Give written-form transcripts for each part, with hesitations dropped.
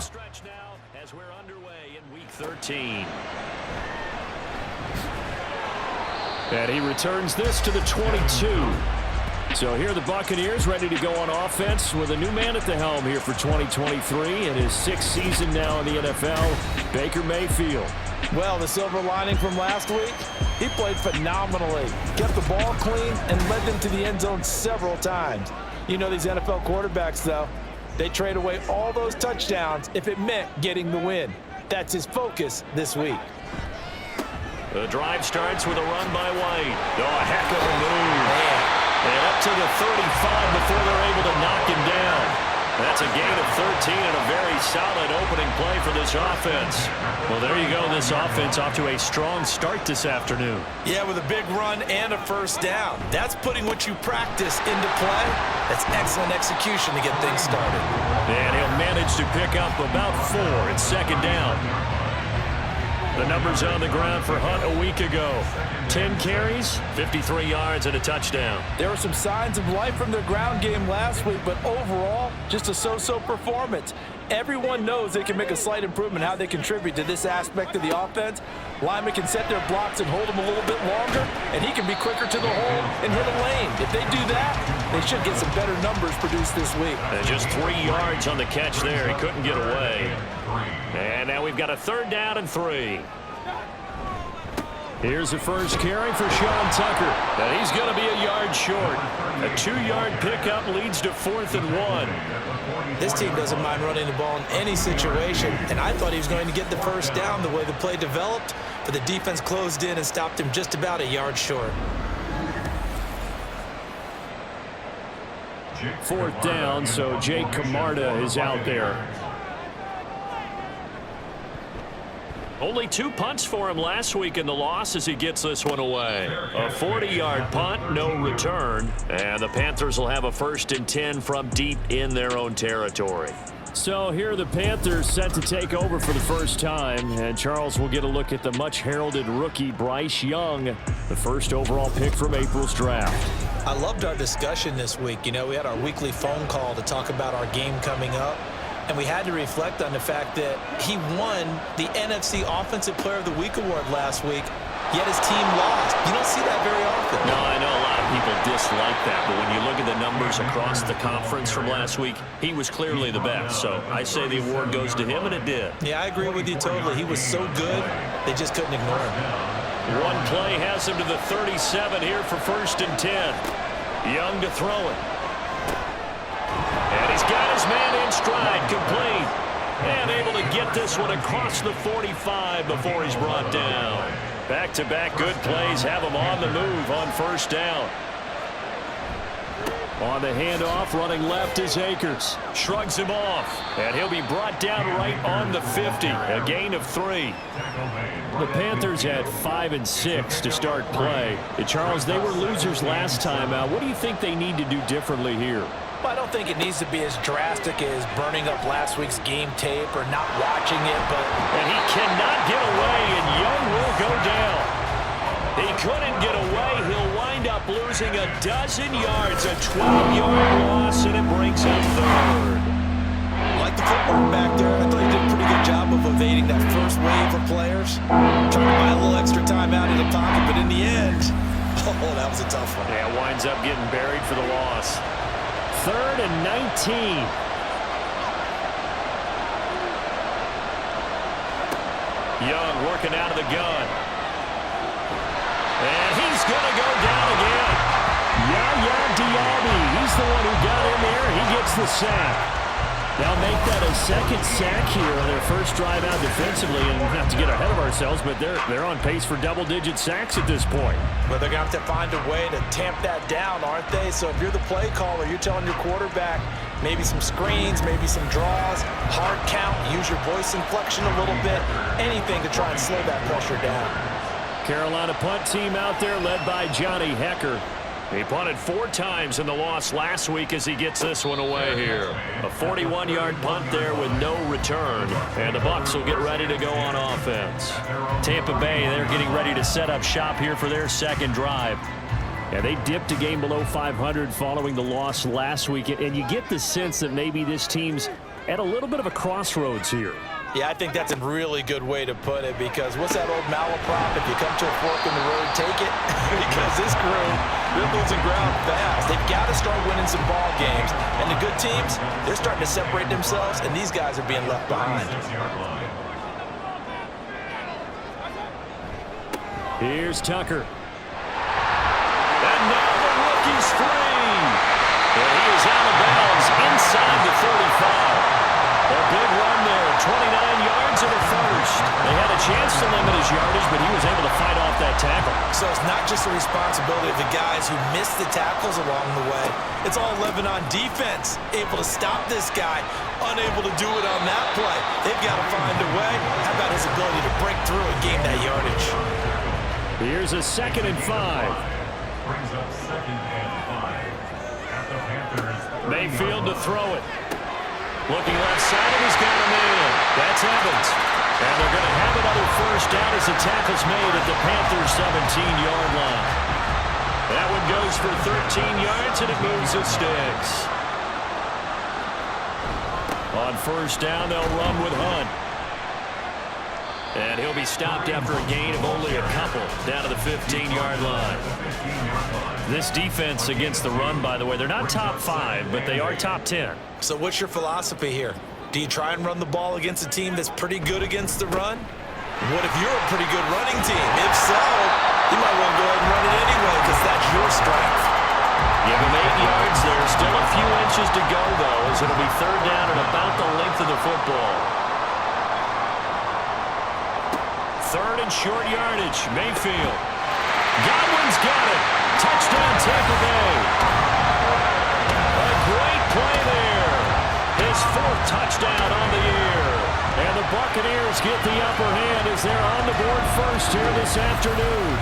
home stretch now as we're underway in Week 13. And he returns this to the 22. So here are the Buccaneers ready to go on offense with a new man at the helm here for 2023 in his 6th season now in the NFL, Baker Mayfield. Well, the silver lining from last week, he played phenomenally, kept the ball clean, and led them to the end zone several times. You know these NFL quarterbacks, though, they trade away all those touchdowns if it meant getting the win. That's his focus this week. The drive starts with a run by White. Oh, a heck of a move. Man. And up to the 35 before they're able to knock him down. That's a gain of 13 and a very solid opening play for this offense. Well, there you go. This offense off to a strong start this afternoon. Yeah, with a big run and a first down. That's putting what you practice into play. That's excellent execution to get things started. And he'll manage to pick up about 4 at second down. The numbers on the ground for Hunt a week ago. 10 carries, 53 yards, and a touchdown. There were some signs of life from their ground game last week, but overall, just a so-so performance. Everyone knows they can make a slight improvement how they contribute to this aspect of the offense. Linemen can set their blocks and hold them a little bit longer, and he can be quicker to the hole and hit a lane. If they do that, they should get some better numbers produced this week. And just 3 yards on the catch there. He couldn't get away. And now we've got a 3rd down and 3. Here's the first carry for Sean Tucker. And he's going to be a yard short. A 2-yard pickup leads to 4th and 1. This team doesn't mind running the ball in any situation, and I thought he was going to get the first down the way the play developed, but the defense closed in and stopped him just about a yard short. 4th down, so Jake Camarda is out there. Only 2 punts for him last week in the loss as he gets this one away. A 40-yard punt, no return. And the Panthers will have a 1st and 10 from deep in their own territory. So here are the Panthers set to take over for the first time. And Charles will get a look at the much-heralded rookie Bryce Young, the first overall pick from April's draft. I loved our discussion this week. You know, we had our weekly phone call to talk about our game coming up. And we had to reflect on the fact that he won the NFC Offensive Player of the Week award last week, yet his team lost. You don't see that very often. No, I know a lot of people dislike that, but when you look at the numbers across the conference from last week, he was clearly the best. So I say the award goes to him, and it did. Yeah, I agree with you totally. He was so good, they just couldn't ignore him. One play has him to the 37 here for 1st and 10. Young to throw it. And he's got his man in stride, complete. And able to get this one across the 45 before he's brought down. Back-to-back good plays have him on the move on 1st down. On the handoff, running left is Akers. Shrugs him off. And he'll be brought down right on the 50. A gain of 3. The Panthers had 5 and 6 to start play. And Charles, they were losers last time out. What do you think they need to do differently here? Well, I don't think it needs to be as drastic as burning up last week's game tape or not watching it, but... And he cannot get away, and Young will go down. He couldn't get away. He'll wind up losing a dozen yards, a 12-yard loss, and it brings up 3rd. I like the footwork back there. I thought he did a pretty good job of evading that first wave of players. Trying to buy a little extra time out of the pocket, but in the end, oh, that was a tough one. Yeah, winds up getting buried for the loss. 3rd and 19. Young working out of the gun. And he's going to go down again. Yaya Diaby. He's the one who got in there. He gets the sack. They'll make that a 2nd sack here on their first drive out defensively, and not to get ahead of ourselves, but they're on pace for double-digit sacks at this point. Well, they're going to have to find a way to tamp that down, aren't they? So if you're the play caller, you're telling your quarterback maybe some screens, maybe some draws, hard count, use your voice inflection a little bit, anything to try and slow that pressure down. Carolina punt team out there led by Johnny Hecker. He punted 4 times in the loss last week as he gets this one away here. A 41-yard punt there with no return. And the Bucs will get ready to go on offense. Tampa Bay, they're getting ready to set up shop here for their 2nd drive. Yeah, they dipped a game below 500 following the loss last week. And you get the sense that maybe this team's at a little bit of a crossroads here. Yeah, I think that's a really good way to put it, because what's that old malaprop? If you come to a fork in the road, take it. Because this crew, they're losing ground fast. They've got to start winning some ball games. And the good teams, they're starting to separate themselves, and these guys are being left behind. Here's Tucker. And now the rookie's free. And he is out of bounds inside the 35. A big run there, 29 yards and a first. They had a chance to limit his yardage, but he was able to fight off that tackle. So it's not just the responsibility of the guys who missed the tackles along the way. It's all living on defense, able to stop this guy, unable to do it on that play. They've got to find a way. How about his ability to break through and gain that yardage? Here's a 2nd and 5. Brings up 2nd and 5 at the Panthers. Mayfield to throw it. Looking left side, and he's got a man. That's Evans. And they're going to have another first down as the tackle's made at the Panthers' 17-yard line. That one goes for 13 yards, and it moves the sticks. On first down, they'll run with Hunt. And he'll be stopped after a gain of only a couple down to the 15-yard line. This defense against the run, by the way, they're not top 5, but they are top 10. So what's your philosophy here? Do you try and run the ball against a team that's pretty good against the run? What if you're a pretty good running team? If so, you might want to go ahead and run it anyway, because that's your strength. Give him 8 yards. There's still a few inches to go, though, as it'll be third down at about the length of the football. Third and short yardage. Mayfield. Godwin's got it. Touchdown, Tampa Bay. A great play there. His 4th touchdown on the year. And the Buccaneers get the upper hand as they're on the board first here this afternoon.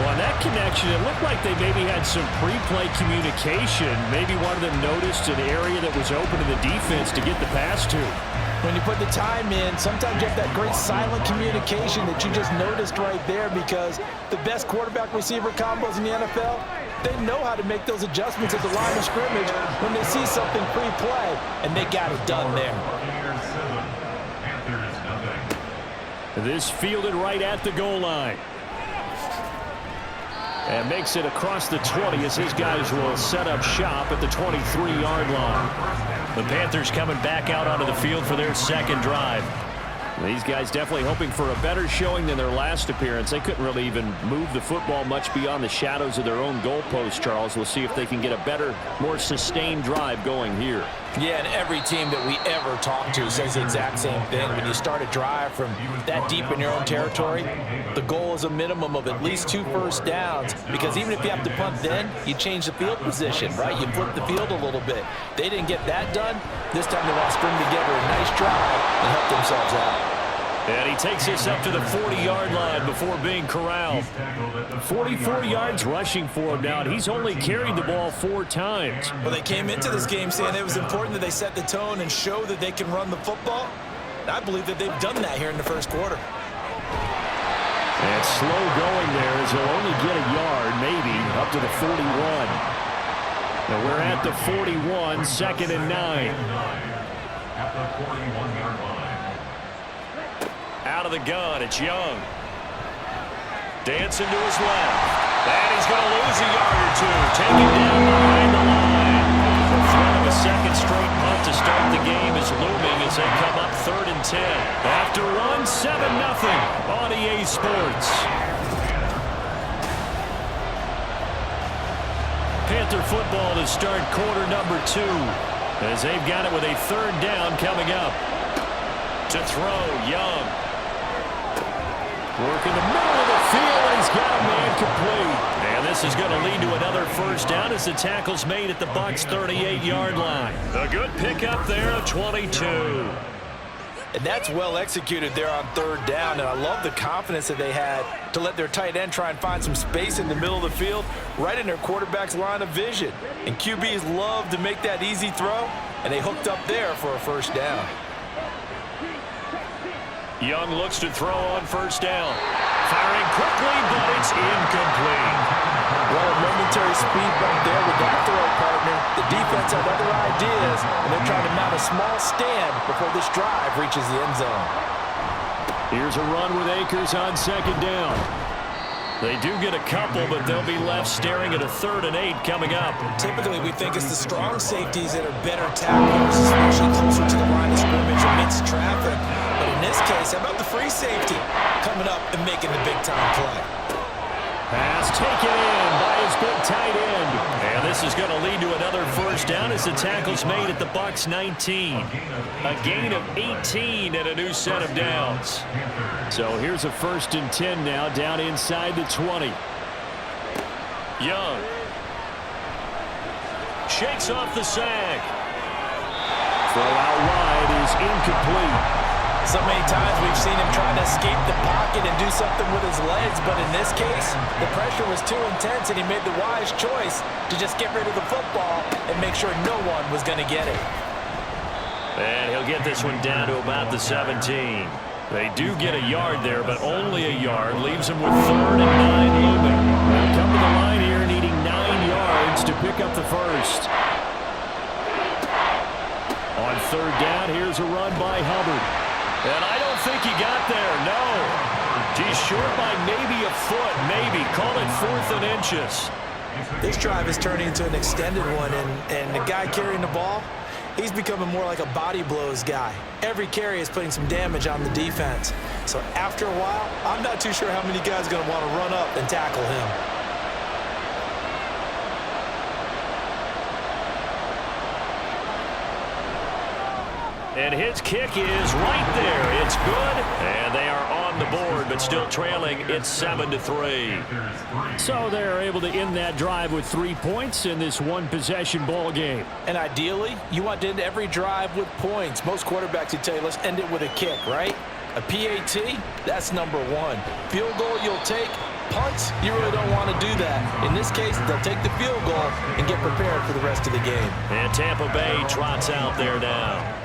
Well, on that connection, it looked like they maybe had some pre-play communication. Maybe one of them noticed an area that was open to the defense to get the pass to. When you put the time in, sometimes you have that great silent communication that you just noticed right there, because the best quarterback-receiver combos in the NFL, they know how to make those adjustments at the line of scrimmage when they see something pre-play, and they got it done there. This fielded right at the goal line. And makes it across the 20 as his guys will set up shop at the 23-yard line. The Panthers coming back out onto the field for their 2nd drive. These guys definitely hoping for a better showing than their last appearance. They couldn't really even move the football much beyond the shadows of their own goalpost, Charles. We'll see if they can get a better, more sustained drive going here. Yeah, and every team that we ever talk to says the exact same thing. When you start a drive from that deep in your own territory, the goal is a minimum of at least 2 first downs, because even if you have to punt then, you change the field position, right? You flip the field a little bit. They didn't get that done. This time they want to string together a nice drive and help themselves out. And he takes us up to the 40-yard line before being corralled. 44 yards rushing for him now, and he's only carried the ball 4 times. Well, they came into this game saying it was important that they set the tone and show that they can run the football. And I believe that they've done that here in the first quarter. And slow going there as he'll only get a yard, maybe, up to the 41. Now we're at the 41, 2nd and 9. At the 41-yard line. Out of the gun, it's Young. Dancing to his left. And he's going to lose a yard or 2. Taken down behind the line. The threat of a 2nd straight punt to start the game is looming as they come up 3rd and 10. After one, 7-0 on EA Sports. Panther football to start quarter number 2. As they've got it with a 3rd down coming up. To throw, Young. Working the middle of the field, and he's got a man complete. And this is going to lead to another first down as the tackle's made at the Bucs' 38-yard line. A good pickup there of 22. And that's well executed there on 3rd down, and I love the confidence that they had to let their tight end try and find some space in the middle of the field, right in their quarterback's line of vision. And QBs love to make that easy throw, and they hooked up there for a first down. Young looks to throw on first down. Firing quickly, but it's incomplete. Well, a momentary speed bump there with that throw, partner. The defense had other ideas, and they're trying to mount a small stand before this drive reaches the end zone. Here's a run with Akers on second down. They do get a couple, but they'll be left staring at a 3rd and 8 coming up. Typically, we think it's the strong safeties that are better tacklers, especially closer to the line of scrimmage amidst traffic. But in this case, how about the free safety coming up and making the big-time play? Pass taken in by his big tight end. And this is going to lead to another first down as the tackle's made at the Bucs 19. A gain of 18 and a new set of downs. So here's a 1st and 10 now down inside the 20. Young. Shakes off the sack. Throw out wide is incomplete. So many times we've seen him trying to escape the pocket and do something with his legs, but in this case, the pressure was too intense and he made the wise choice to just get rid of the football and make sure no one was going to get it. And he'll get this one down to about the 17. They do get a yard there, but only a yard. Leaves him with 3rd and 9 looming. They'll come to the line here needing 9 yards to pick up the first. On 3rd down, here's a run by Hubbard. And I don't think he got there, no. He's short by maybe a foot, maybe. Call it 4th and inches. This drive is turning into an extended one, and the guy carrying the ball, he's becoming more like a body blows guy. Every carry is putting some damage on the defense. So after a while, I'm not too sure how many guys are going to want to run up and tackle him. And his kick is right there. It's good, and they are on the board, but still trailing. It's 7-3. So they're able to end that drive with 3 points in this one-possession ball game. And ideally, you want to end every drive with points. Most quarterbacks would tell you, let's end it with a kick, right? A PAT, that's number 1. Field goal you'll take. Punts, you really don't want to do that. In this case, they'll take the field goal and get prepared for the rest of the game. And Tampa Bay trots out there now.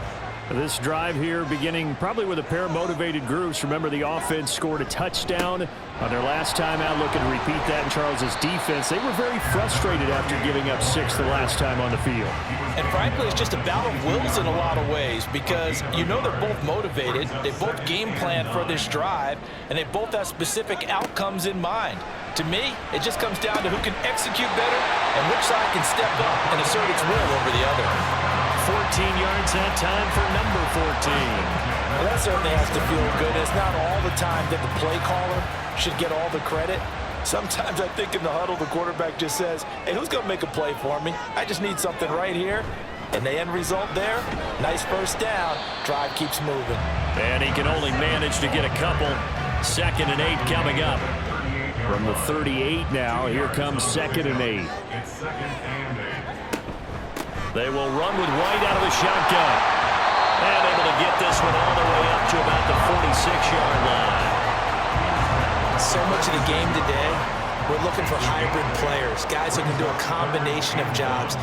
This drive here beginning probably with a pair of motivated groups. Remember, the offense scored a touchdown on their last time out. Looking to repeat that in Charles's defense. They were very frustrated after giving up 6 the last time on the field. And frankly, it's just a battle of wills in a lot of ways because you know they're both motivated. They both game plan for this drive, and they both have specific outcomes in mind. To me, it just comes down to who can execute better and which side can step up and assert its will over the other. 14 yards that time for number 14. Well, that certainly has to feel good. It's not all the time that the play caller should get all the credit. Sometimes I think in the huddle, the quarterback just says, hey, who's going to make a play for me? I just need something right here. And the end result there, nice first down. Drive keeps moving. And he can only manage to get a couple. 2nd and 8 coming up. From the 38 now, here comes 2nd and 8. It's 2nd and 8. They will run with White out of the shotgun. And able to get this one all the way up to about the 46-yard line. So much of the game today, we're looking for hybrid players, guys who can do a combination of jobs.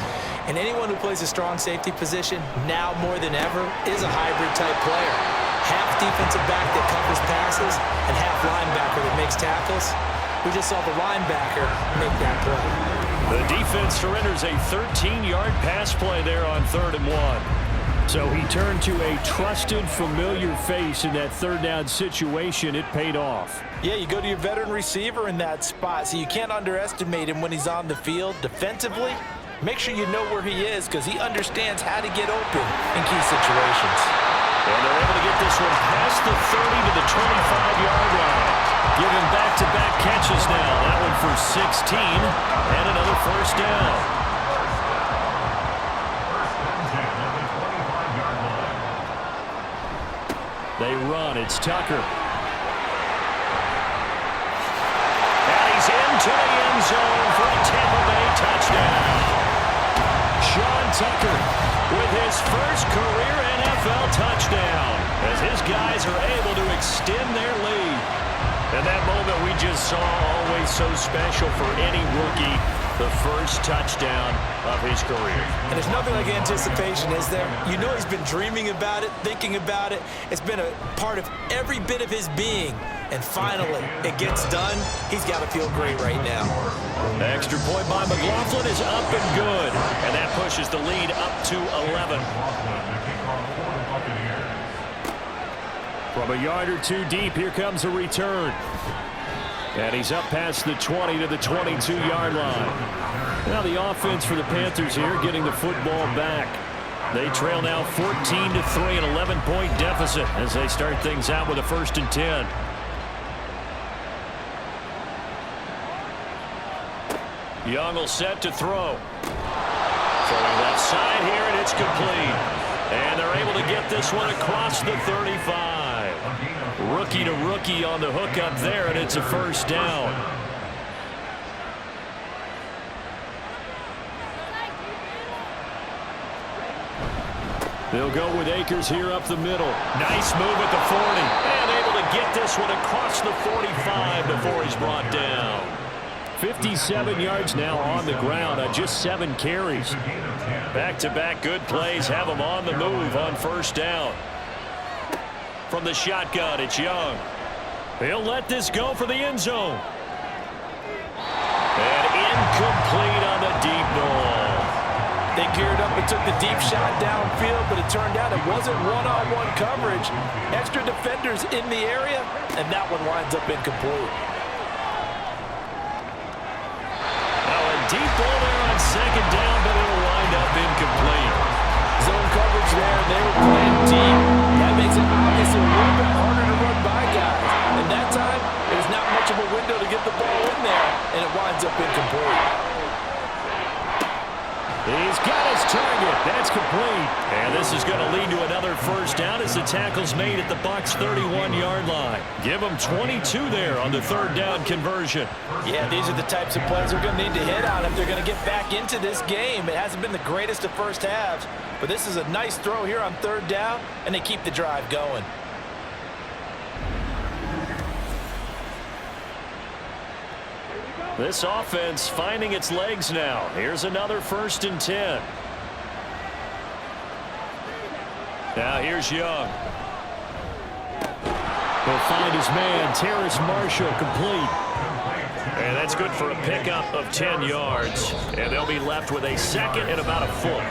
And anyone who plays a strong safety position, now more than ever, is a hybrid-type player. Half defensive back that covers passes and half linebacker that makes tackles. We just saw the linebacker make that play. The defense surrenders a 13-yard pass play there on 3rd and 1. So he turned to a trusted, familiar face in that 3rd down situation. It paid off. Yeah, you go to your veteran receiver in that spot, so you can't underestimate him when he's on the field. Defensively, make sure you know where he is because he understands how to get open in key situations. And they're able to get this one past the 30 to the 25-yard line. Giving back-to-back catches now. That one for 16 and another first down. They run. It's Tucker. And he's into the end zone for a Tampa Bay touchdown. Sean Tucker with his first career NFL touchdown as his guys are able to extend their lead. And that moment we just saw, always so special for any rookie. the first touchdown of his career. And there's nothing like anticipation, is there? You know he's been dreaming about it, thinking about it. It's been a part of every bit of his being. And finally, it gets done. He's got to feel great right now. The extra point by McLaughlin is up and good. And that pushes the lead up to 11. From a yard or two deep, here comes a return. And he's up past the 20 to the 22-yard line. Now the offense for the Panthers here getting the football back. They trail now 14-3, an 11-point deficit as they start things out with a 1st and 10. Young will set to throw. Throwing left side here, and it's complete. And they're able to get this one across the 35. Rookie to rookie on the hook up there, and it's a 1st down. They'll go with Akers here up the middle. Nice move at the 40. And able to get this one across the 45 before he's brought down. 57 yards now on the ground on just 7 carries. Back-to-back good plays have him on the move on 1st down. From the shotgun, it's Young. He'll let this go for the end zone. And incomplete on the deep ball. They geared up and took the deep shot downfield, but it turned out it wasn't one-on-one coverage. Extra defenders in the area, and that one winds up incomplete. Now a deep ball there on 2nd down, but it'll wind up incomplete. Zone coverage there, and they were playing deep. That makes it obviously a little bit harder to run by guys. And that time, there's not much of a window to get the ball in there, and it winds up incomplete. He's got his target. That's complete. And this is going to lead to another 1st down as the tackle's made at the Bucs 31-yard line. Give them 22 there on the 3rd down conversion. Yeah, these are the types of plays they're going to need to hit on if they're going to get back into this game. It hasn't been the greatest of first halves, but this is a nice throw here on 3rd down, and they keep the drive going. This offense finding its legs now. Here's another 1st and 10. Now here's Young. He'll find his man, Terrace Marshall, complete. And that's good for a pickup of 10 yards. And they'll be left with a 2nd and about a foot.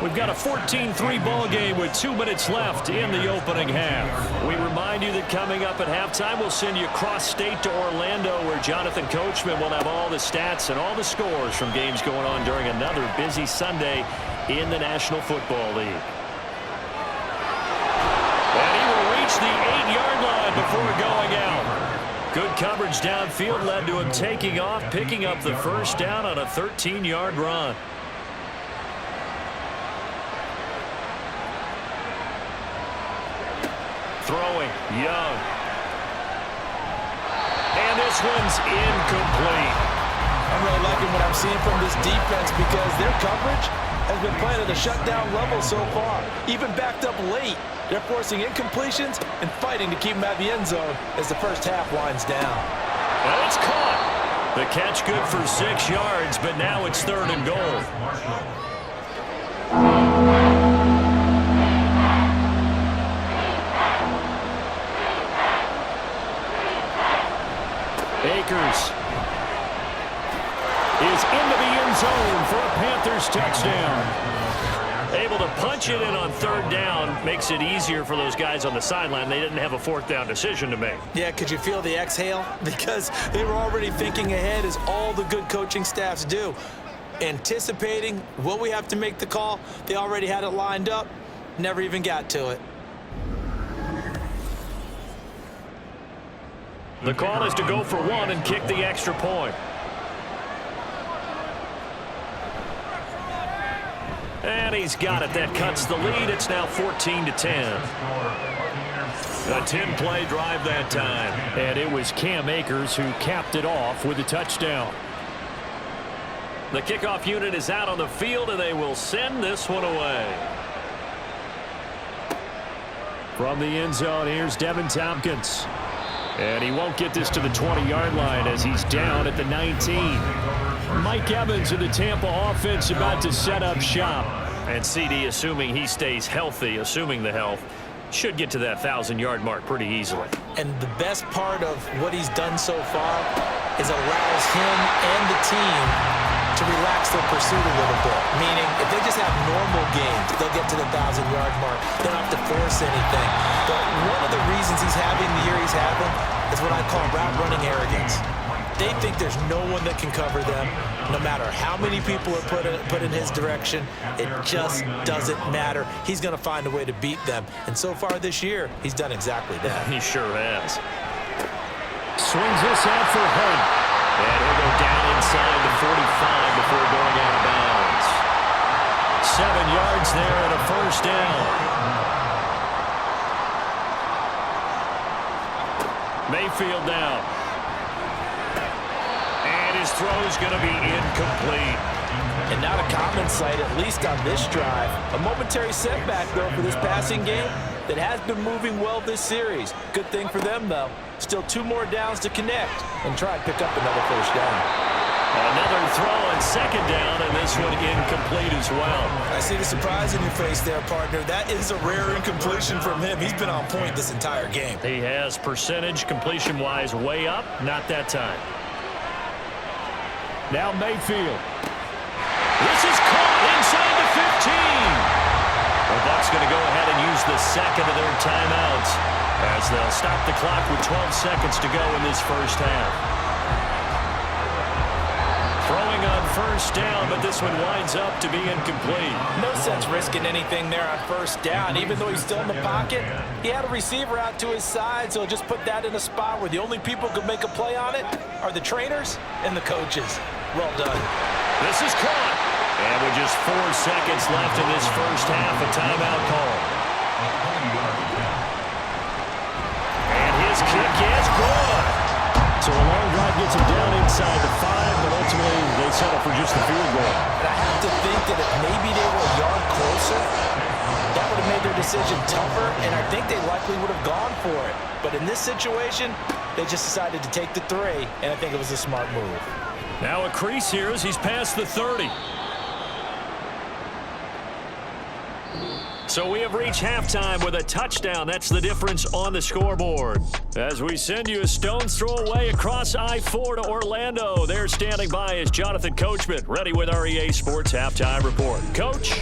We've got a 14-3 ball game with 2 minutes left in the opening half. We remind you that coming up at halftime, we'll send you cross-state to Orlando, where Jonathan Coachman will have all the stats and all the scores from games going on during another busy Sunday in the National Football League. And he will reach the 8-yard line before going out. Good coverage downfield led to him taking off, picking up the 1st down on a 13-yard run. Throwing, Young. And this one's incomplete. I'm really liking what I'm seeing from this defense because their coverage has been playing at a shutdown level so far. Even backed up late, they're forcing incompletions and fighting to keep them at the end zone as the first half winds down. And it's caught. The catch good for 6 yards, but now it's 3rd and goal. Akers is into the end zone for a Panthers touchdown. Able to punch it in on 3rd down makes it easier for those guys on the sideline. They didn't have a 4th down decision to make. Yeah, could you feel the exhale? Because they were already thinking ahead, as all the good coaching staffs do. Anticipating, will we have to make the call? They already had it lined up, never even got to it. The call is to go for 1 and kick the extra point. And he's got it. That cuts the lead. It's now 14-10. A 10-play drive that time. And it was Cam Akers who capped it off with a touchdown. The kickoff unit is out on the field, and they will send this one away. From the end zone, here's Devin Tompkins. And he won't get this to the 20-yard line as he's down at the 19. Mike Evans of the Tampa offense about to set up shop. And CD, assuming he stays healthy, assuming the health, should get to that 1,000-yard mark pretty easily. And the best part of what he's done so far is allows him and the team to relax their pursuit a little bit. Meaning, if they just have normal games, they'll get to the 1,000-yard mark. They don't have to force anything. But one of the reasons he's having the year he's having is what I call route-running arrogance. They think there's no one that can cover them. No matter how many people are put in his direction, it just doesn't matter. He's going to find a way to beat them. And so far this year, he's done exactly that. He sure has. Swings this out for Hunt. And he'll go down inside the 45 before going out of bounds. 7 yards there and a first down. Mayfield down. His throw is going to be incomplete. And not a common sight, at least on this drive. A momentary setback, though, for this passing game that has been moving well this series. Good thing for them, though. Still 2 more downs to connect and try and pick up another first down. Another throw on second down, and this one incomplete as well. I see the surprise in your face there, partner. That is a rare incompletion from him. He's been on point this entire game. He has percentage completion-wise way up, not that time. Now Mayfield. This is caught inside the 15. The Bucs going to go ahead and use the second of their timeouts as they'll stop the clock with 12 seconds to go in this first half. Throwing on first down, but this one winds up to be incomplete. No sense risking anything there on first down. Even though he's still in the pocket, he had a receiver out to his side, so just put that in a spot where the only people who could make a play on it are the trainers and the coaches. Well done. This is caught. And with just 4 seconds left in this first half, a timeout call. And his kick is good. So a long drive gets him down inside the 5, but ultimately they settle for just the field goal. And I have to think that if maybe they were a yard closer, that would have made their decision tougher, and I think they likely would have gone for it. But in this situation, they just decided to take the 3, and I think it was a smart move. Now a crease here as he's past the 30. So we have reached halftime with a touchdown. That's the difference on the scoreboard. As we send you a stone's throw away across I-4 to Orlando. There standing by is Jonathan Coachman, ready with our EA Sports Halftime Report. Coach?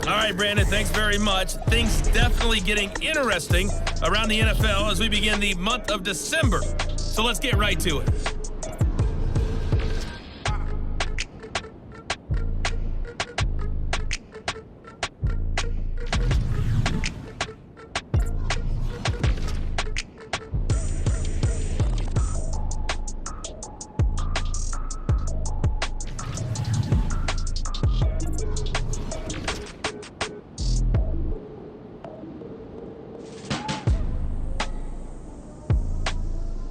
All right, Brandon, thanks very much. Things definitely getting interesting around the NFL as we begin the month of December. So let's get right to it.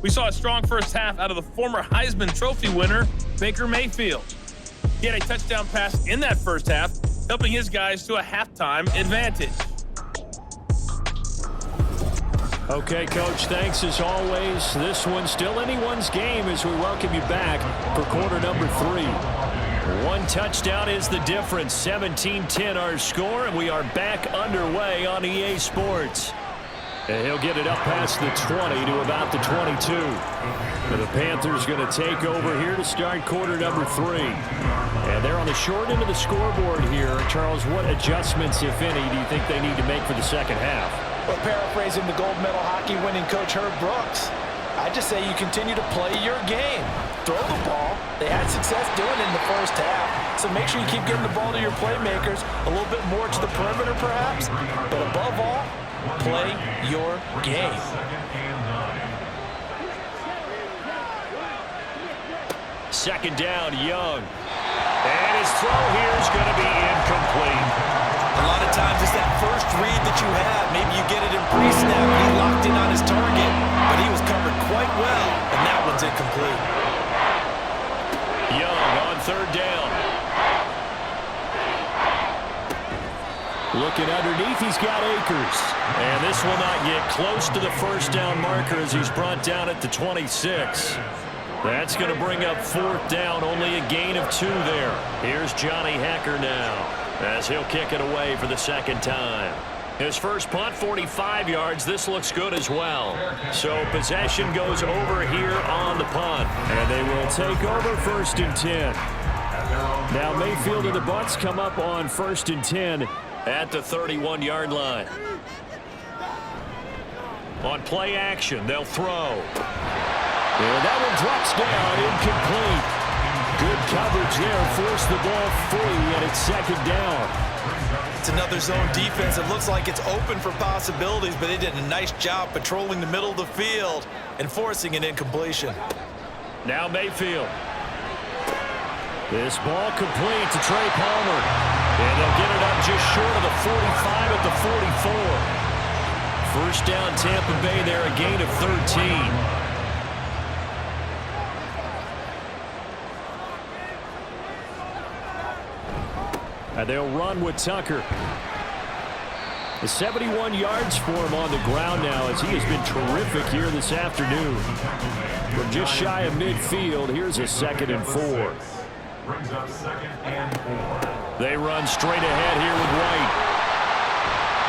We saw a strong first half out of the former Heisman Trophy winner, Baker Mayfield. He had a touchdown pass in that first half, helping his guys to a halftime advantage. Okay, Coach, thanks as always. This one's still anyone's game as we welcome you back for quarter number 3. 1 touchdown is the difference. 17-10 our score, and we are back underway on EA Sports. And he'll get it up past the 20 to about the 22. And the Panthers going to take over here to start quarter number 3. And they're on the short end of the scoreboard here. Charles, what adjustments, if any, do you think they need to make for the second half? Well, paraphrasing the gold medal hockey winning coach Herb Brooks, I just say you continue to play your game. Throw the ball. They had success doing it in the first half. So make sure you keep getting the ball to your playmakers, a little bit more to the perimeter perhaps. But above all, play your game. Second down, Young. And his throw here is going to be incomplete. A lot of times it's that first read that you have. Maybe you get it in pre-snap. He locked in on his target, but he was covered quite well, and that one's incomplete. Young on third down. Looking underneath, he's got Akers. And this will not get close to the first down marker as he's brought down at the 26. That's going to bring up 4th down, only a gain of 2 there. Here's Johnny Hecker now as he'll kick it away for the 2nd time. His first punt, 45 yards. This looks good as well. So possession goes over here on the punt. And they will take over 1st and 10. Now Mayfield and the Bucs come up on 1st and 10 at the 31-yard line. On play action, they'll throw. And that one drops down, incomplete. Good coverage there, forced the ball free, and it's 2nd down. It's another zone defense. It looks like it's open for possibilities, but they did a nice job patrolling the middle of the field and forcing an incompletion. Now Mayfield. This ball complete to Trey Palmer. And they'll get it up just short of the 45 at the 44. First down Tampa Bay there, a gain of 13. And they'll run with Tucker. 71 yards for him on the ground now as he has been terrific here this afternoon. From just shy of midfield, here's a 2nd and 4. Brings up 2nd and 4. They run straight ahead here with White.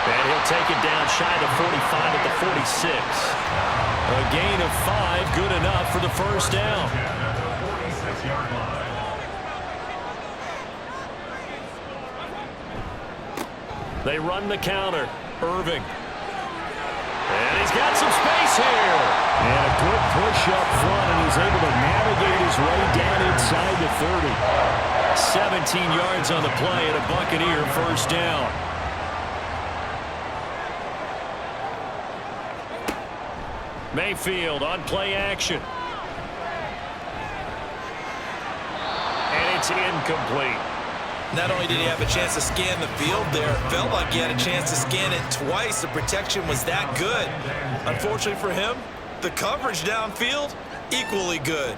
And he'll take it down shy of the 45 at the 46. A gain of 5, good enough for the first down. At the 46-yard line. They run the counter. Irving. And he's got some space here. And a good push up front, and he's able to navigate his way down inside the 30. 17 yards on the play and a Buccaneer first down. Mayfield on play action. And it's incomplete. Not only did he have a chance to scan the field there, it felt like he had a chance to scan it twice. The protection was that good. Unfortunately for him, the coverage downfield, equally good.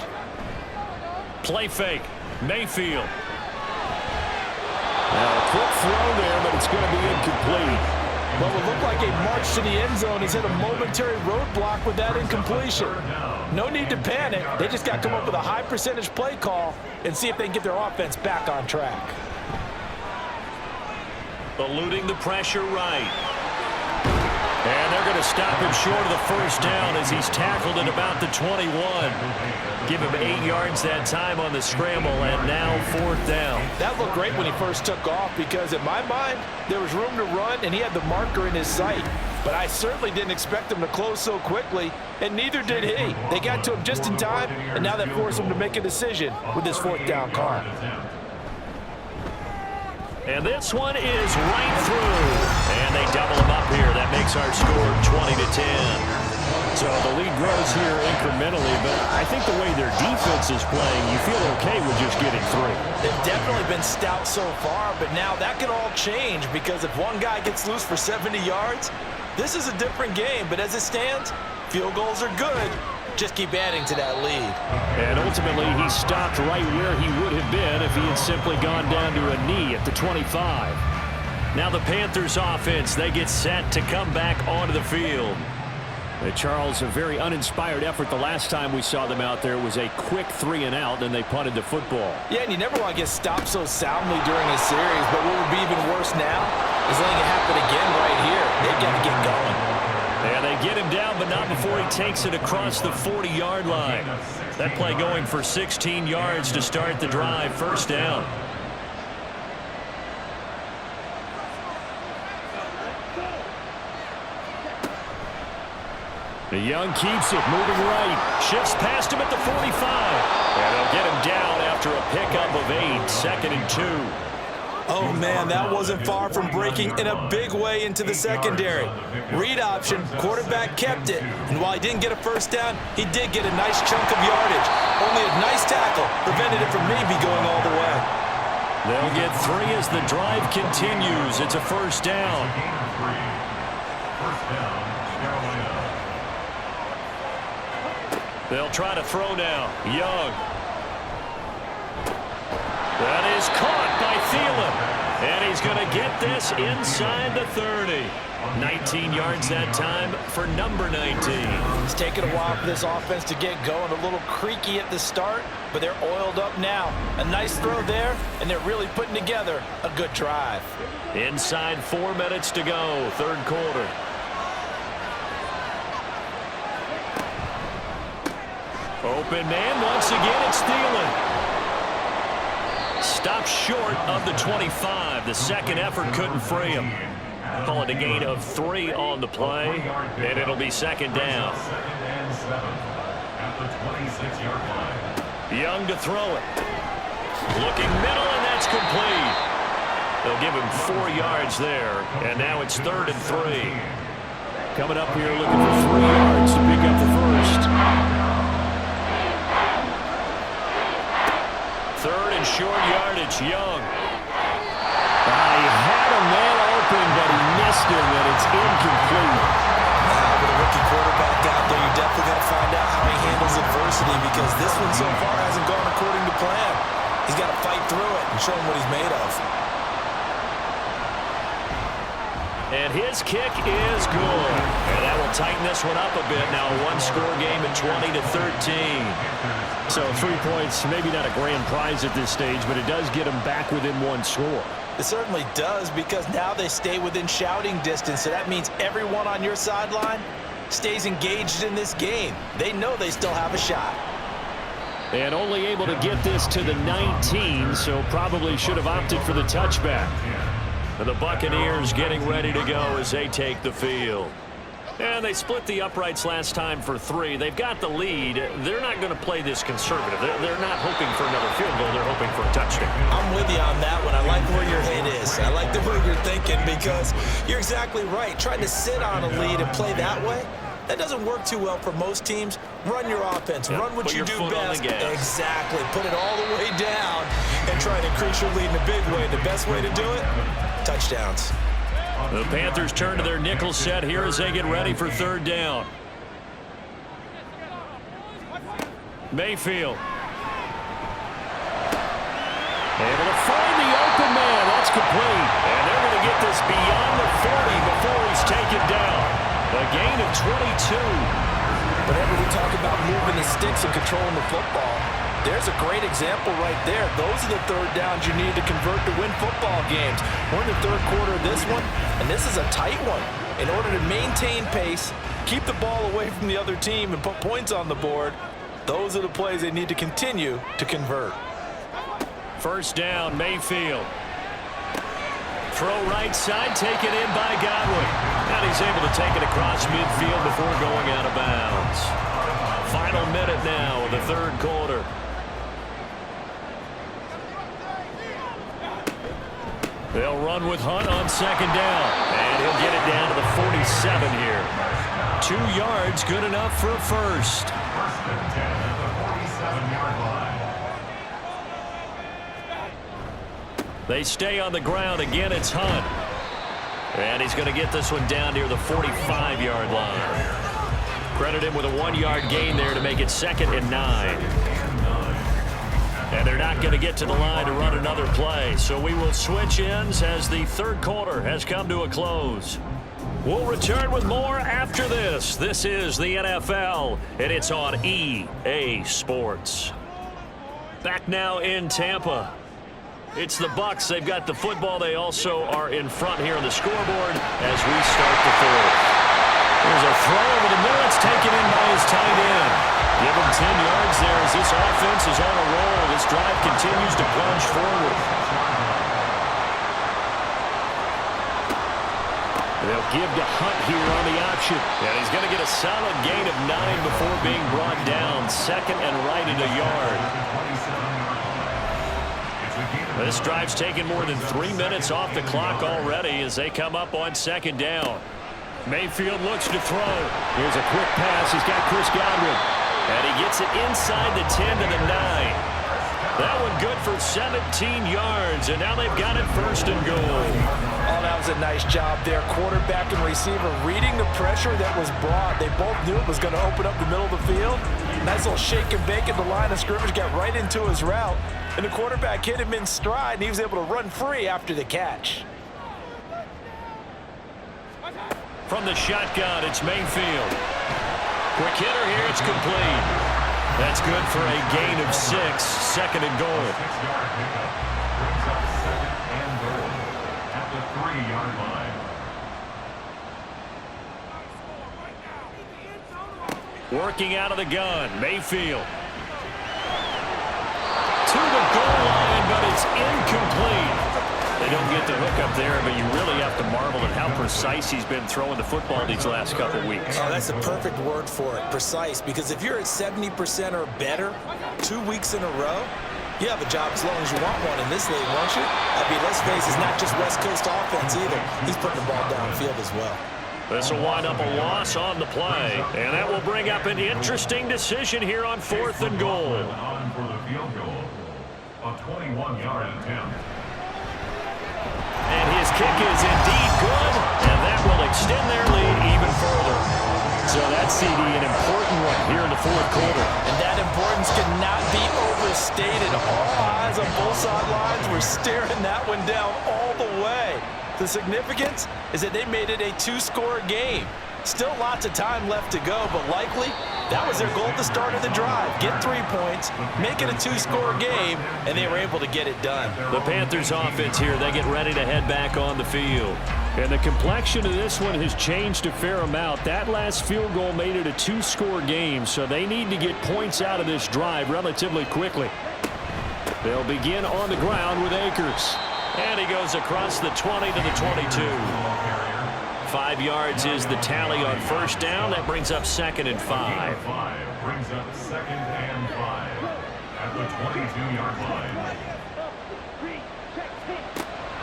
Play fake. Mayfield. Now a quick throw there, but it's going to be incomplete. What would look like a march to the end zone is hit a momentary roadblock with that incompletion. No need to panic. They just got to come up with a high percentage play call and see if they can get their offense back on track. Eluding the pressure right. And they're going to stop him short of the first down as he's tackled at about the 21. Give him 8 yards that time on the scramble, and now 4th down. That looked great when he first took off because, in my mind, there was room to run and he had the marker in his sight. But I certainly didn't expect him to close so quickly, and neither did he. They got to him just in time, and now that forced him to make a decision with his 4th down call. And this one is right through. And they double him up here. That makes our score 20-10. So the lead grows here incrementally, but I think the way their defense is playing, you feel okay with just getting through. They've definitely been stout so far, but now that can all change because if one guy gets loose for 70 yards, this is a different game. But as it stands, field goals are good. Just keep adding to that lead. And ultimately, he stopped right where he would have been if he had simply gone down to a knee at the 25. Now the Panthers offense, they get set to come back onto the field. Charles, a very uninspired effort the last time we saw them out there. It was a quick 3-and-out, and they punted the football. Yeah, and you never want to get stopped so soundly during a series, but what would be even worse now is letting it happen again right here. They've got to get going. And they get him down, but not before he takes it across the 40-yard line. That play going for 16 yards to start the drive. First down. The Young keeps it, moving right. Shifts past him at the 45. And they'll get him down after a pickup of 8. 2nd and 2. Oh, man, that wasn't far from breaking in a big way into the secondary. Read option, quarterback kept it. And while he didn't get a first down, he did get a nice chunk of yardage. Only a nice tackle prevented it from maybe going all the way. They'll get 3 as the drive continues. It's a first down. First down, Carolina. They'll try to throw now. Young. That is caught by Thielen. And he's going to get this inside the 30. 19 yards that time for number 19. It's taken a while for this offense to get going. A little creaky at the start, but they're oiled up now. A nice throw there, and they're really putting together a good drive. Inside 4 minutes to go, third quarter. Open man, once again it's Thielen. Stopped short of the 25. The second effort couldn't free him. Call it a gain of 3 on the play, and it'll be second down. Second and 7 at the 26-yard line. Young to throw it. Looking middle, and that's complete. They'll give him 4 yards there, and now it's 3rd and 3. Coming up here looking for 3 yards to pick up the first. 3rd and short yardage, Young. He had a man open, but he missed him, and it's incomplete. With a rookie quarterback out there, you're definitely going to find out how he handles adversity, because this one so far hasn't gone according to plan. He's got to fight through it and show him what he's made of. And his kick is good. And that will tighten this one up a bit. Now a one-score game at 20-13. So 3 points, maybe not a grand prize at this stage, but it does get them back within 1 score. It certainly does, because now they stay within shouting distance, so that means everyone on your sideline stays engaged in this game. They know they still have a shot. And only able to get this to the 19, so probably should have opted for the touchback. And the Buccaneers getting ready to go as they take the field. And they split the uprights last time for 3. They've got the lead. They're not going to play this conservative. They're not hoping for another field goal. They're hoping for a touchdown. I'm with you on that one. I like where your head is. I like the way you're thinking, because you're exactly right. Trying to sit on a lead and play that way, that doesn't work too well for most teams. Run your offense. Run what you do best. Exactly. Put it all the way down and try to increase your lead in a big way. The best way to do it, touchdowns. The Panthers turn to their nickel set here as they get ready for 3rd down. Mayfield. Able to find the open man. That's complete. And they're going to get this beyond the 40 before he's taken down. A gain of 22. Whenever we talk about moving the sticks and controlling the football, there's a great example right there. Those are the 3rd downs you need to convert to win football games. We're in the 3rd quarter of this one, and this is a tight one. In order to maintain pace, keep the ball away from the other team, and put points on the board, those are the plays they need to continue to convert. 1st down, Mayfield. Throw right side, taken in by Godwin. And he's able to take it across midfield before going out of bounds. Final minute now of the 3rd quarter. They'll run with Hunt on 2nd down. And he'll get it down to the 47 here. 2 yards, good enough for a first. 1st and 10 at the 47-yard line. They stay on the ground. Again, it's Hunt. And he's going to get this one down near the 45-yard line. Credit him with a 1-yard gain there to make it 2nd and 9. And they're not going to get to the line to run another play. So we will switch ends as the 3rd quarter has come to a close. We'll return with more after this. This is the NFL, and it's on EA Sports. Back now in Tampa. It's the Bucs. They've got the football. They also are in front here on the scoreboard as we start the 4th. There's a throw over the middle. It's taken in by his tight end. Give him 10 yards there as this offense is on a roll. This drive continues to plunge forward. They'll give to Hunt here on the option. And he's going to get a solid gain of 9 before being brought down. 2nd and right at a yard. This drive's taken more than 3 minutes off the clock already as they come up on 2nd down. Mayfield looks to throw. Here's a quick pass. He's got Chris Godwin. And he gets it inside the 10 to the 9. That one good for 17 yards, and now they've got it 1st and goal. Oh, that was a nice job there. Quarterback and receiver reading the pressure that was brought. They both knew it was going to open up the middle of the field. Nice little shake and bake at the line of scrimmage, got right into his route. And the quarterback hit him in stride, and he was able to run free after the catch. From the shotgun, it's Mayfield. Quick hitter here, it's complete. That's good for a gain of 6, 2nd and goal. 6-yard pickup brings up 2nd and goal at the 3-yard line. Working out of the gun, Mayfield. To the goal line, but it's incomplete. They don't get the hook up there, but you really have to marvel at how precise he's been throwing the football these last couple weeks. Oh, that's the perfect word for it, precise, because if you're at 70% or better 2 weeks in a row, you have a job as long as you want one in this league, won't you? I mean, let's face it, it's not just West Coast offense either. He's putting the ball downfield as well. This will wind up a loss on the play, and that will bring up an interesting decision here on 4th and goal. On for the field goal, a 21-yard attempt. And his kick is indeed good, and that will extend their lead even further. So that's, CD, an important one here in the 4th quarter. And that importance cannot be overstated. All eyes on both sidelines were staring that one down all the way. The significance is that they made it a 2-score game. Still lots of time left to go, but likely that was their goal at the start of the drive. Get 3 points, make it a 2-score game, and they were able to get it done. The Panthers offense here, they get ready to head back on the field. And the complexion of this one has changed a fair amount. That last field goal made it a 2-score game, so they need to get points out of this drive relatively quickly. They'll begin on the ground with Akers. And he goes across the 20 to the 22. 5 yards is the tally on 1st down. That brings up 2nd and 5. 5 brings up 2nd and 5 at the 22-yard line.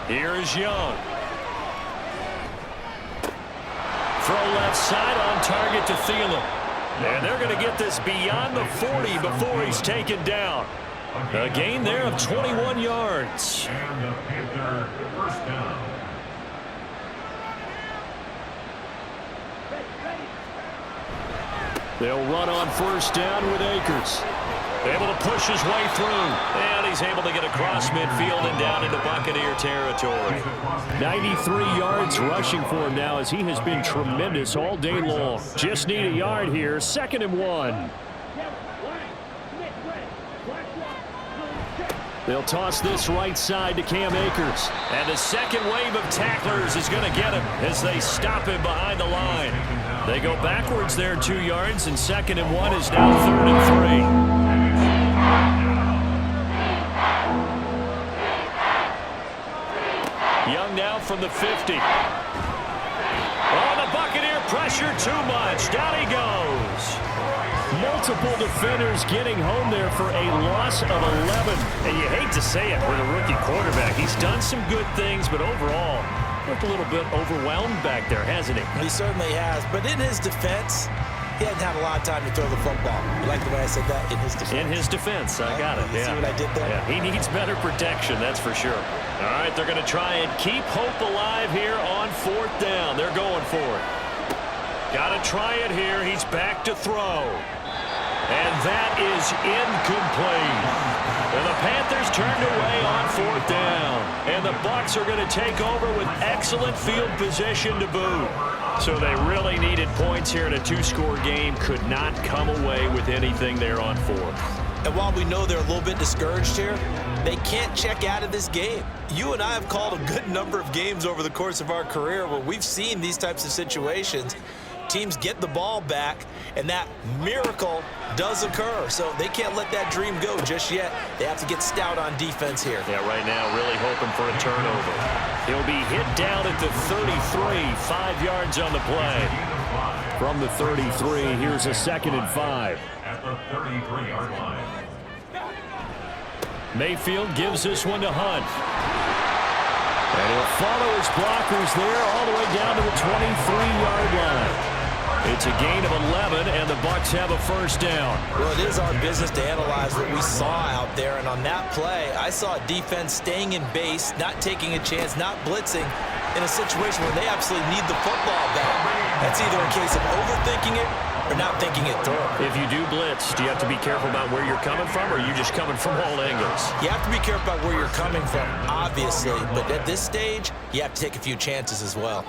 Here's Young. Throw left side on target to Thielen. And they're going to get this beyond the 40 before he's taken down. A gain there of 21 yards. And the Panther 1st down. They'll run on 1st down with Akers. Able to push his way through. And he's able to get across midfield and down into Buccaneer territory. 93 yards rushing for him now as he has been tremendous all day long. Just need a yard here. 2nd and 1. They'll toss this right side to Cam Akers. And the second wave of tacklers is going to get him as they stop him behind the line. They go backwards there 2 yards, and 2nd and 1 is now 3rd and 3. Young now from the 50. Oh, the Buccaneer pressure too much. Down he goes. Multiple defenders getting home there for a loss of 11. And you hate to say it with a rookie quarterback. He's done some good things, but overall, looked a little bit overwhelmed back there, hasn't he? He certainly has, but in his defense, he hasn't had a lot of time to throw the football. You like the way I said that? In his defense. In his defense, I got it. You see what I did there? Yeah, he needs better protection, that's for sure. All right, they're going to try and keep hope alive here on 4th down. They're going for it. Got to try it here. He's back to throw. And that is incomplete. And the Panthers turned away on 4th down. And the Bucs are going to take over with excellent field position to boot. So they really needed points here in a 2-score game. Could not come away with anything there on 4th. And while we know they're a little bit discouraged here, they can't check out of this game. You and I have called a good number of games over the course of our career where we've seen these types of situations. Teams get the ball back, and that miracle does occur. So they can't let that dream go just yet. They have to get stout on defense here. Yeah, right now really hoping for a turnover. He'll be hit down at the 33, 5 yards on the play. From the 33, here's a 2nd and 5. At the 33-yard line. Mayfield gives this one to Hunt. And he'll follow his blockers there all the way down to the 23-yard line. It's a gain of 11, and the Bucs have a 1st down. Well, it is our business to analyze what we saw out there, and on that play, I saw a defense staying in base, not taking a chance, not blitzing in a situation where they absolutely need the football back. That's either a case of overthinking it or not thinking it through. If you do blitz, do you have to be careful about where you're coming from, or are you just coming from all angles? You have to be careful about where you're coming from, obviously, but at this stage, you have to take a few chances as well.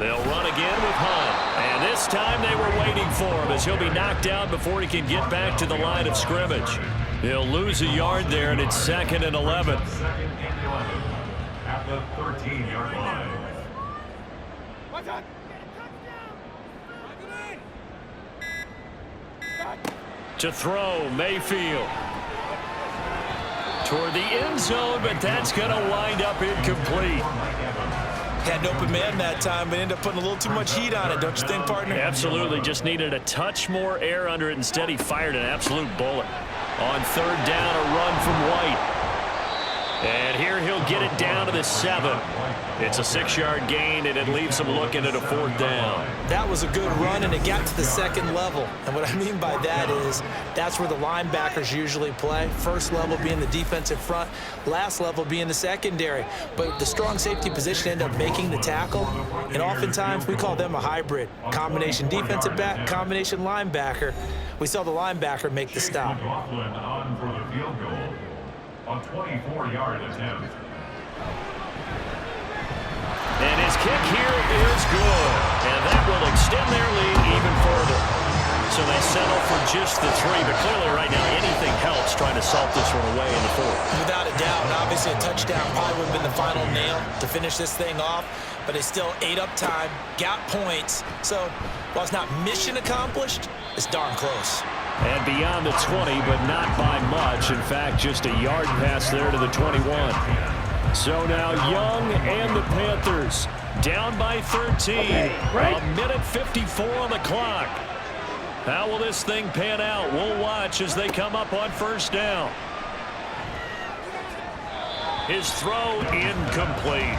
They'll run again with Hunt. And this time they were waiting for him as he'll be knocked down before he can get back to the line of scrimmage. He'll lose a yard there, and it's 2nd and 11. 2nd and 11 at the 13-yard line. To throw, Mayfield. Toward the end zone, but that's going to wind up incomplete. Had an open man that time, but ended up putting a little too much heat on it, don't you think, partner? Absolutely. Just needed a touch more air under it. Instead, he fired an absolute bullet. On 3rd down, a run from White. And here he'll get it down to the 7. It's a 6-yard gain, and it leaves him looking at a 4th down. That was a good run, and it got to the 2nd level. And what I mean by that is that's where the linebackers usually play. First level being the defensive front, last level being the secondary. But the strong safety position ended up making the tackle, and oftentimes we call them a hybrid. Combination defensive back, combination linebacker. We saw the linebacker make the stop. McLaughlin on for the field goal. A 24-yard attempt. And his kick here is good. And that will extend their lead even further. So they settle for just the 3. But clearly right now anything helps trying to salt this one away in the 4th. Without a doubt, and obviously a touchdown probably would have been the final nail to finish this thing off. But they still ate up time, got points. So while it's not mission accomplished, it's darn close. And beyond the 20, but not by much. In fact, just a yard pass there to the 21. So now Young and the Panthers down by 13. A minute 54 on the clock. How will this thing pan out? We'll watch as they come up on 1st down. His throw incomplete.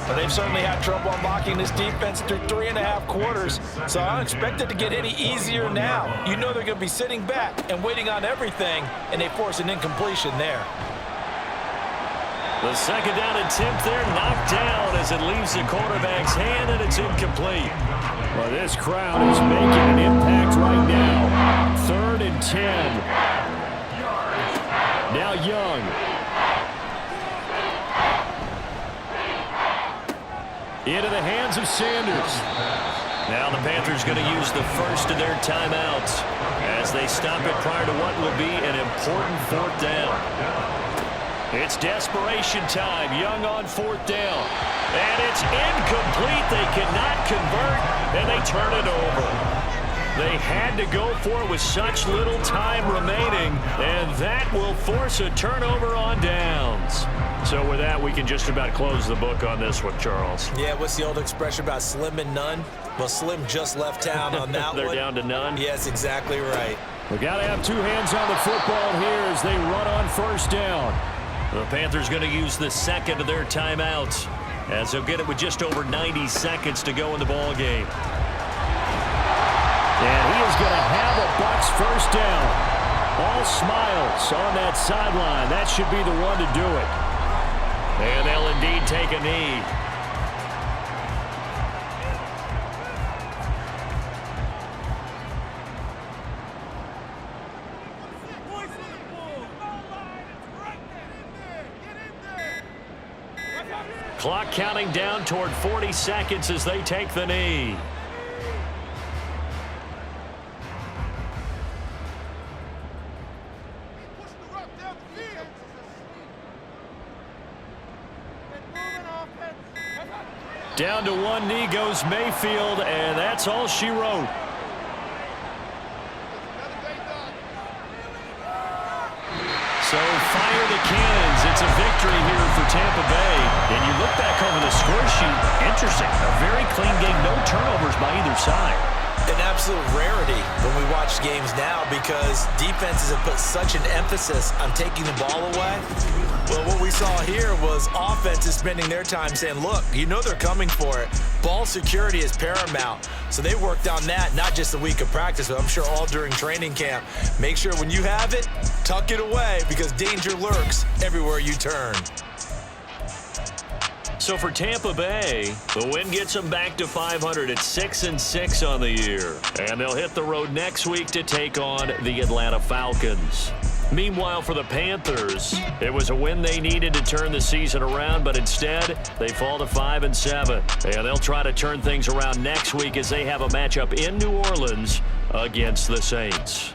But they've certainly had trouble unlocking this defense through 3.5 quarters. So I don't expect it to get any easier now. You know they're going to be sitting back and waiting on everything, and they force an incompletion there. The 2nd down attempt there knocked down as it leaves the quarterback's hand, and it's incomplete. Well, this crowd is making an impact right now. 3rd and 10. Now Young. Into the hands of Sanders. Now the Panthers going to use the first of their timeouts as they stop it prior to what will be an important 4th down. It's desperation time. Young on 4th down. And it's incomplete. They cannot convert, and they turn it over. They had to go for it with such little time remaining, and that will force a turnover on downs. So with that, we can just about close the book on this one, Charles. Yeah, what's the old expression about slim and none? Well, Slim just left town on that They're one. down to none? Yes, exactly right. We got to have 2 hands on the football here as they run on 1st down. The Panthers going to use the 2nd of their timeouts as they'll get it with just over 90 seconds to go in the ball game. And he is going to have a Bucs 1st down. All smiles on that sideline. That should be the one to do it. And they'll indeed take a knee. Clock counting down toward 40 seconds as they take the knee. Down to 1 knee goes Mayfield, and that's all she wrote. So fire the cannons. It's a victory here for Tampa Bay. And you look back over the score sheet, interesting. A very clean game, no turnovers by either side. An absolute rarity when we watch games now because defenses have put such an emphasis on taking the ball away. Well, what we saw here was offenses spending their time saying, look, you know they're coming for it. Ball security is paramount. So they worked on that, not just a week of practice, but I'm sure all during training camp. Make sure when you have it, tuck it away because danger lurks everywhere you turn. So for Tampa Bay, the win gets them back to 500 at 6-6 on the year. And they'll hit the road next week to take on the Atlanta Falcons. Meanwhile, for the Panthers, it was a win they needed to turn the season around, but instead they fall to 5-7. And they'll try to turn things around next week as they have a matchup in New Orleans against the Saints.